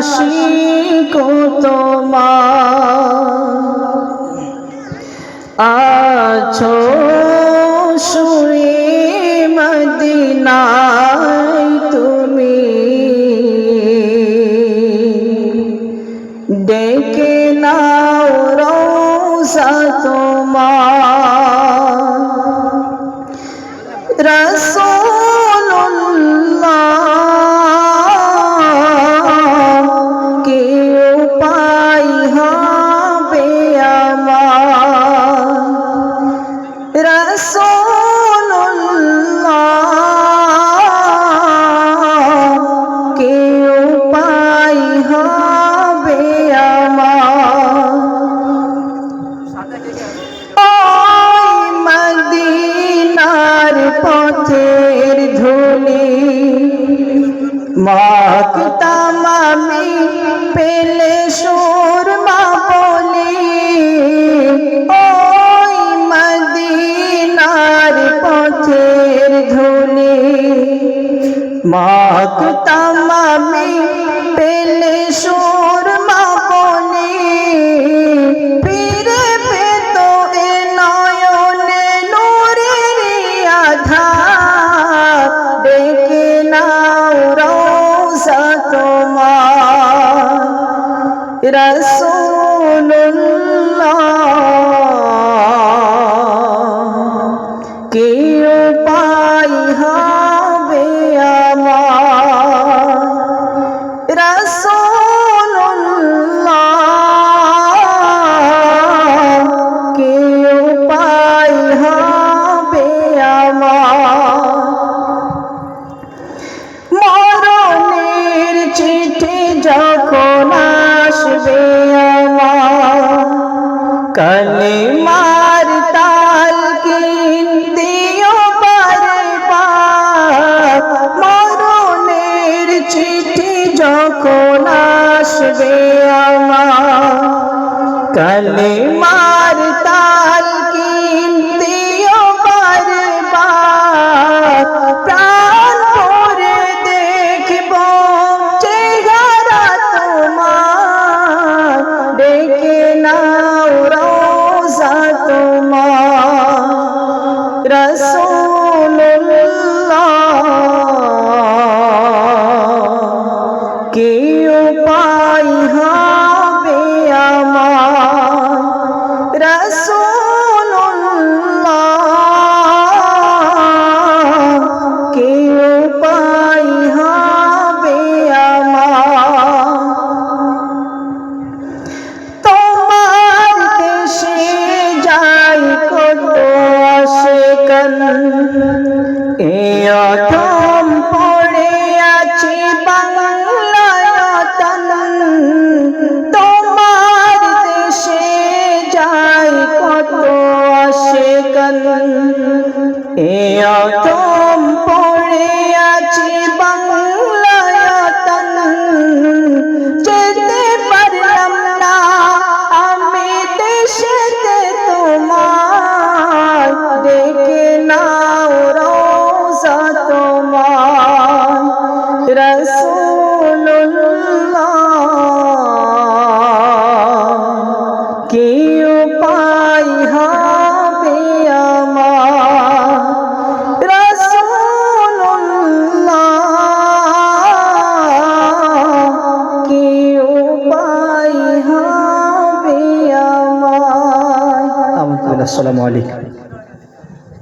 আশিক তোমার আছো শুয়ে মদিনায় তুমি ডেকে নাও রওজা তোমার রাসূলুল্লাহ কি উপায় হবে আমার রাসূলুল্লাহ কি উপায় হবে আমার ওই মদিনার পথের ধুলি মাখতাম আমি পেলে সুরমা বলি ওই মদিনার পথের ধুলি মাখতাম আমি পেলে সুরমা বলি ফিরে পেত এ নয়নে নূরের আধার ডেকে নাও রওজা তোমার রাসূলুল্লাহ কি উপায় হবে আমার রাসূলুল্লাহ কি উপায় হবে আমার মরণের চিঠি যখন আসবে আমার কালিমার তালকিন দিও বারবার মরণের চিঠি যখন আসবে আমার কালিমার তালকিন দিও বারবার প্রাণ ভরে দেখব চেহারা তোমার ডেকে নাও রওজা তোমার রাসূলুল্লাহ কি উপায় হবে আমার রাসূলুল্লাহ কি উপায় হবে আমার তোমার দেশে যাই কত আশিকান এ অধম পড়ে আছি বাংলায়তন তোমার দেশে যাই কত আশিকান এ অধম পড়ে আছি বাংলায়তন যেতে পারলাম না আমি দেশেতে তোমার ডেকে নাও রওজা তোমার রাসূলুল্লাহ কি উপায় হবে আমার রাসূলুল্লাহ কি উপায় হবে আমার। আসসালামু আলাইকুম।